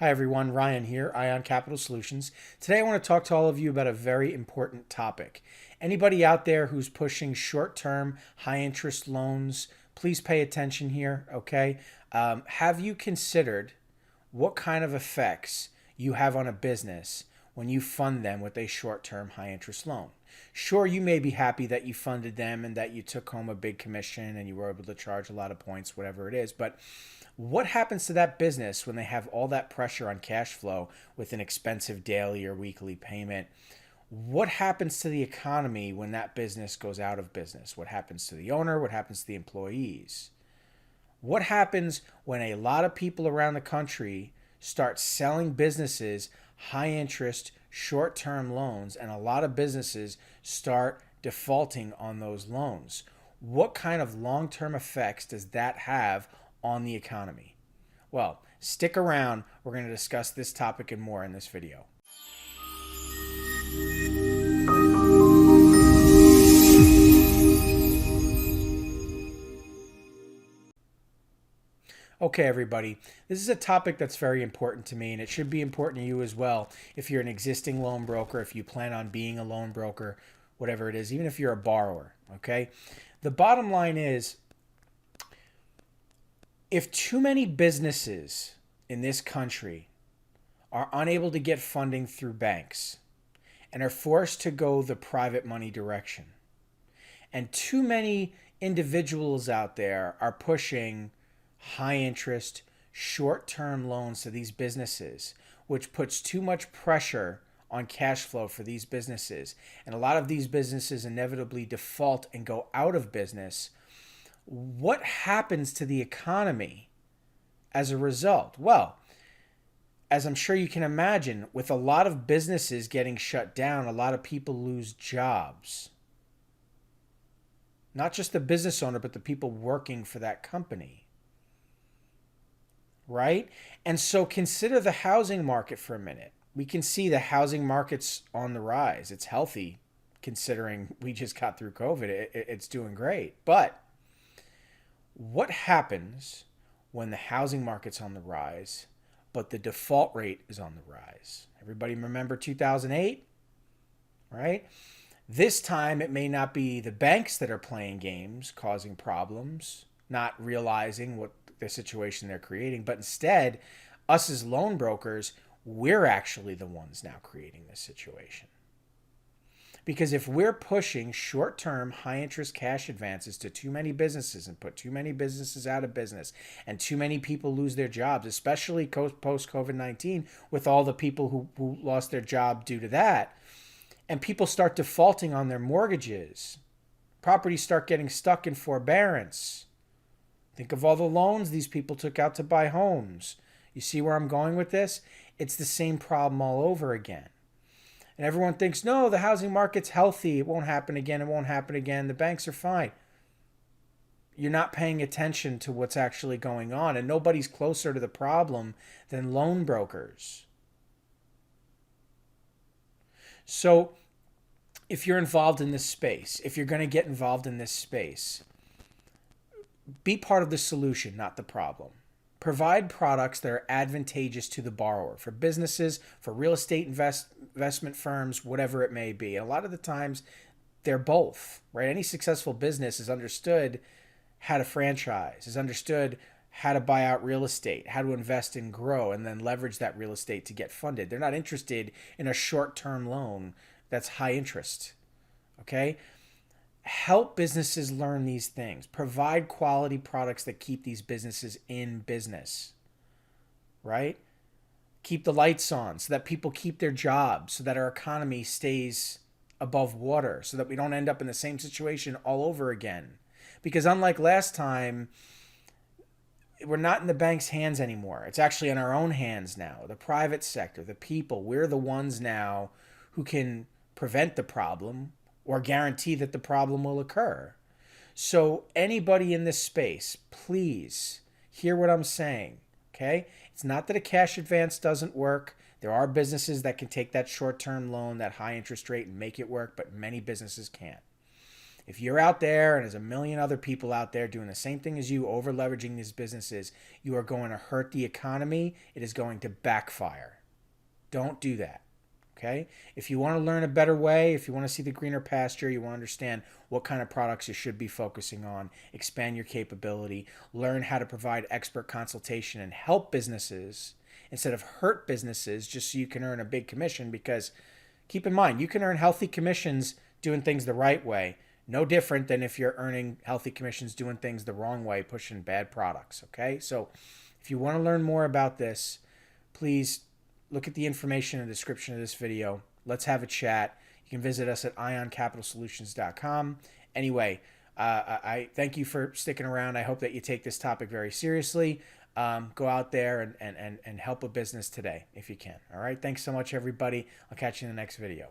Hi everyone, Ryan here, Ion Capital Solutions. Today I want to talk to all of you about a very important topic. Anybody out there who's pushing short-term, high-interest loans, please pay attention here, okay? Have you considered what kind of effects you have on a business when you fund them with a short-term, high-interest loan? Sure, you may be happy that you funded them and that you took home a big commission and you were able to charge a lot of points, whatever it is, but what happens to that business when they have all that pressure on cash flow with an expensive daily or weekly payment? What happens to the economy when that business goes out of business? What happens to the owner? What happens to the employees? What happens when a lot of people around the country start selling businesses high interest, short term loans, and a lot of businesses start defaulting on those loans? What kind of long term effects does that have on the economy? Well, stick around. We're going to discuss this topic and more in this video. Okay, everybody, this is a topic that's very important to me, and it should be important to you as well if you're an existing loan broker, if you plan on being a loan broker, whatever it is, even if you're a borrower, okay? The bottom line is, if too many businesses in this country are unable to get funding through banks and are forced to go the private money direction, and too many individuals out there are pushing high interest, short term loans to these businesses, which puts too much pressure on cash flow for these businesses, and a lot of these businesses inevitably default and go out of business, what happens to the economy as a result? Well, as I'm sure you can imagine, with a lot of businesses getting shut down, a lot of people lose jobs. Not just the business owner, but the people working for that company. Right? And so consider the housing market for a minute. We can see the housing market's on the rise. It's healthy considering we just got through COVID. It's doing great. But what happens when the housing market's on the rise, but the default rate is on the rise? Everybody remember 2008, right? This time, it may not be the banks that are playing games, causing problems, not realizing what the situation they're creating, but instead, us as loan brokers, we're actually the ones now creating this situation. Because if we're pushing short-term, high-interest cash advances to too many businesses and put too many businesses out of business and too many people lose their jobs, especially post-COVID-19 with all the people who lost their job due to that, and people start defaulting on their mortgages, properties start getting stuck in forbearance. Think of all the loans these people took out to buy homes. You see where I'm going with this? It's the same problem all over again. And everyone thinks, no, the housing market's healthy. It won't happen again. It won't happen again. The banks are fine. You're not paying attention to what's actually going on. And nobody's closer to the problem than loan brokers. So if you're involved in this space, if you're going to get involved in this space, be part of the solution, not the problem. Provide products that are advantageous to the borrower, for businesses, for real estate investment firms, whatever it may be. And a lot of the times, they're both, right? Any successful business has understood how to franchise, has understood how to buy out real estate, how to invest and grow, and then leverage that real estate to get funded. They're not interested in a short-term loan that's high interest, okay? Help businesses learn these things. Provide quality products that keep these businesses in business, right? Keep the lights on so that people keep their jobs, so that our economy stays above water, so that we don't end up in the same situation all over again. Because unlike last time, we're not in the bank's hands anymore. It's actually in our own hands now. The private sector, the people, we're the ones now who can prevent the problem or guarantee that the problem will occur. So anybody in this space, please hear what I'm saying, okay? It's not that a cash advance doesn't work. There are businesses that can take that short-term loan, that high interest rate, and make it work, but many businesses can't. If you're out there and there's a million other people out there doing the same thing as you, over leveraging these businesses, you are going to hurt the economy. It is going to backfire. Don't do that. Okay? If you want to learn a better way, if you want to see the greener pasture, you want to understand what kind of products you should be focusing on, expand your capability, learn how to provide expert consultation and help businesses instead of hurt businesses just so you can earn a big commission. Because keep in mind, you can earn healthy commissions doing things the right way. No different than if you're earning healthy commissions doing things the wrong way, pushing bad products. Okay? So if you want to learn more about this, please look at the information in the description of this video. Let's have a chat. You can visit us at ioncapitalsolutions.com. Anyway, I thank you for sticking around. I hope that you take this topic very seriously. Go out there and help a business today if you can. All right. Thanks so much, everybody. I'll catch you in the next video.